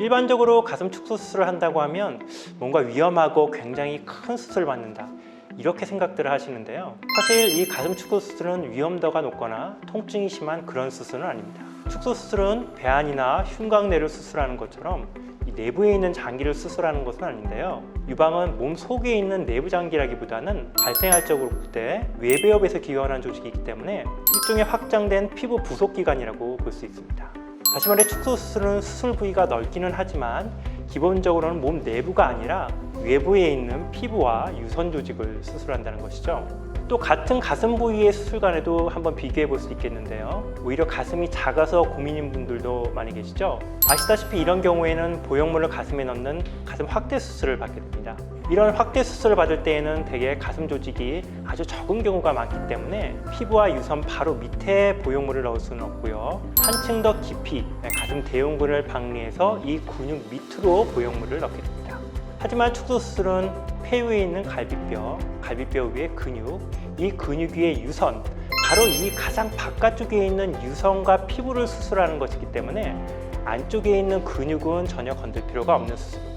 일반적으로 가슴 축소 수술을 한다고 하면 뭔가 위험하고 굉장히 큰 수술을 받는다, 이렇게 생각들을 하시는데요. 사실 이 가슴 축소 수술은 위험도가 높거나 통증이 심한 그런 수술은 아닙니다. 축소 수술은 배안이나 흉곽내를 수술하는 것처럼 이 내부에 있는 장기를 수술하는 것은 아닌데요. 유방은 몸 속에 있는 내부 장기라기보다는 발생활적으로 볼 때 외배엽에서 기원한 조직이기 때문에 일종의 확장된 피부 부속기관이라고 볼 수 있습니다. 다시 말해 축소 수술은 수술 부위가 넓기는 하지만 기본적으로는 몸 내부가 아니라 외부에 있는 피부와 유선 조직을 수술한다는 것이죠. 또 같은 가슴 부위의 수술관에도 한번 비교해 볼 수 있겠는데요. 오히려 가슴이 작아서 고민인 분들도 많이 계시죠. 아시다시피 이런 경우에는 보형물을 가슴에 넣는 가슴 확대 수술을 받게 됩니다. 이런 확대 수술을 받을 때에는 대개 가슴 조직이 아주 적은 경우가 많기 때문에 피부와 유선 바로 밑에 보형물을 넣을 수는 없고요. 한층 더 깊이 가슴 대흉근을 박리해서 이 근육 밑으로 보형물을 넣게 됩니다. 하지만 축소 수술은 폐 위에 있는 갈비뼈 위의 근육, 이 근육 위의 유선, 바로 이 가장 바깥쪽에 있는 유선과 피부를 수술하는 것이기 때문에 안쪽에 있는 근육은 전혀 건들 필요가 없는 수술입니다.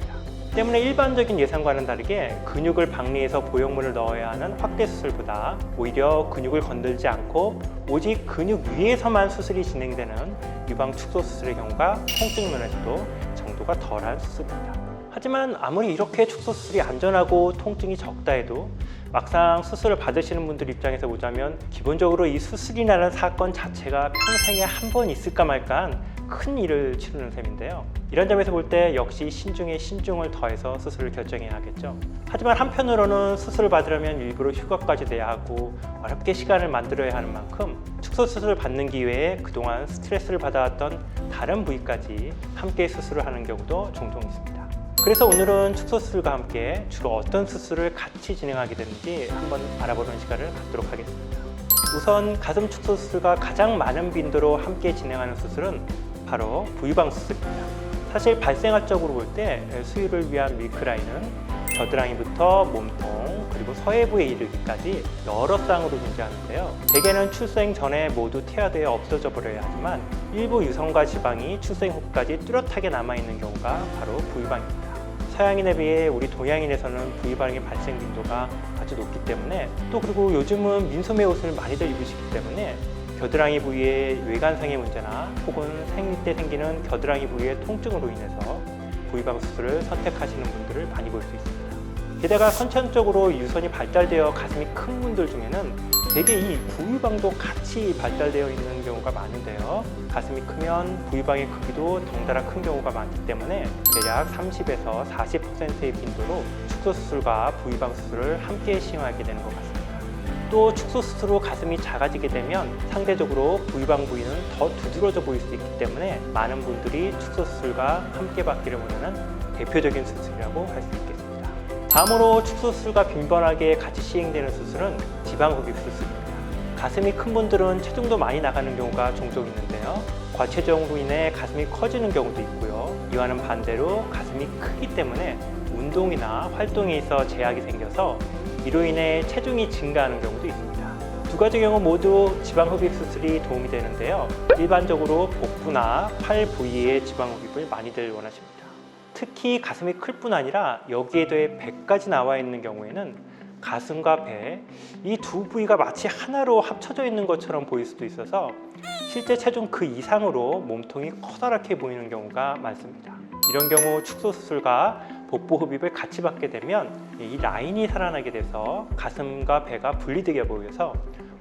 때문에 일반적인 예상과는 다르게 근육을 박리해서 보형물을 넣어야 하는 확대 수술보다 오히려 근육을 건들지 않고 오직 근육 위에서만 수술이 진행되는 유방 축소 수술의 경우가 통증 면에서도 정도가 덜한 수술입니다. 하지만 아무리 이렇게 축소 수술이 안전하고 통증이 적다 해도 막상 수술을 받으시는 분들 입장에서 보자면 기본적으로 이 수술이라는 사건 자체가 평생에 한 번 있을까 말까한 큰 일을 치르는 셈인데요. 이런 점에서 볼 때 역시 신중에 신중을 더해서 수술을 결정해야 하겠죠. 하지만 한편으로는 수술을 받으려면 일부러 휴가까지 내야 하고 어렵게 시간을 만들어야 하는 만큼 축소 수술을 받는 기회에 그동안 스트레스를 받아왔던 다른 부위까지 함께 수술을 하는 경우도 종종 있습니다. 그래서 오늘은 축소 수술과 함께 주로 어떤 수술을 같이 진행하게 되는지 한번 알아보는 시간을 갖도록 하겠습니다. 우선 가슴 축소 수술과 가장 많은 빈도로 함께 진행하는 수술은 바로 부유방 수술입니다. 사실 발생학적으로 볼 때 수유를 위한 밀크라인은 겨드랑이부터 몸통 그리고 서해부에 이르기까지 여러 쌍으로 존재하는데요. 대개는 출생 전에 모두 퇴화되어 없어져 버려야 하지만 일부 유선과 지방이 출생 후까지 뚜렷하게 남아있는 경우가 바로 부유방입니다. 서양인에 비해 우리 동양인에서는 부유방의 발생 빈도가 아주 높기 때문에 또 그리고 요즘은 민소매 옷을 많이들 입으시기 때문에 겨드랑이 부위의 외관상의 문제나 혹은 생리 때 생기는 겨드랑이 부위의 통증으로 인해서 부유방 수술을 선택하시는 분들을 많이 볼 수 있습니다. 게다가 선천적으로 유선이 발달되어 가슴이 큰 분들 중에는 대개 이 부유방도 같이 발달되어 있는 경우가 많은데요. 가슴이 크면 부유방의 크기도 덩달아 큰 경우가 많기 때문에 대략 30에서 40%의 빈도로 축소 수술과 부유방 수술을 함께 시행하게 되는 것 같습니다. 또 축소 수술로 가슴이 작아지게 되면 상대적으로 부유방 부위는 더 두드러져 보일 수 있기 때문에 많은 분들이 축소 수술과 함께 받기를 원하는 대표적인 수술이라고 할 수 있겠습니다. 다음으로 축소 수술과 빈번하게 같이 시행되는 수술은 지방 흡입 수술입니다. 가슴이 큰 분들은 체중도 많이 나가는 경우가 종종 있는데요. 과체중으로 인해 가슴이 커지는 경우도 있고요. 이와는 반대로 가슴이 크기 때문에 운동이나 활동에 있어 제약이 생겨서 이로 인해 체중이 증가하는 경우도 있습니다. 두 가지 경우 모두 지방 흡입 수술이 도움이 되는데요. 일반적으로 복부나 팔 부위의 지방 흡입을 많이들 원하십니다. 특히 가슴이 클 뿐 아니라 여기에 더해 배까지 나와 있는 경우에는 가슴과 배, 이 두 부위가 마치 하나로 합쳐져 있는 것처럼 보일 수도 있어서 실제 체중 그 이상으로 몸통이 커다랗게 보이는 경우가 많습니다. 이런 경우 축소 수술과 복부 흡입을 같이 받게 되면 이 라인이 살아나게 돼서 가슴과 배가 분리되게 보여서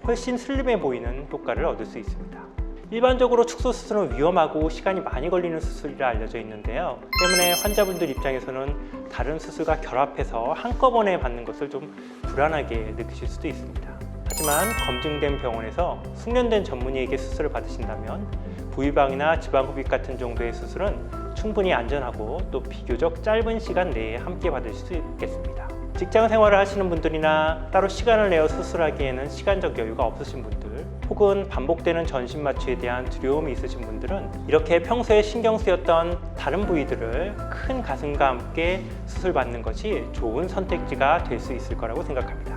훨씬 슬림해 보이는 효과를 얻을 수 있습니다. 일반적으로 축소 수술은 위험하고 시간이 많이 걸리는 수술이라 알려져 있는데요. 때문에 환자분들 입장에서는 다른 수술과 결합해서 한꺼번에 받는 것을 좀 불안하게 느끼실 수도 있습니다. 하지만 검증된 병원에서 숙련된 전문의에게 수술을 받으신다면 부유방이나 지방 흡입 같은 정도의 수술은 충분히 안전하고 또 비교적 짧은 시간 내에 함께 받을 수 있겠습니다. 직장 생활을 하시는 분들이나 따로 시간을 내어 수술하기에는 시간적 여유가 없으신 분들, 혹은 반복되는 전신 마취에 대한 두려움이 있으신 분들은 이렇게 평소에 신경 쓰였던 다른 부위들을 큰 가슴과 함께 수술받는 것이 좋은 선택지가 될 수 있을 거라고 생각합니다.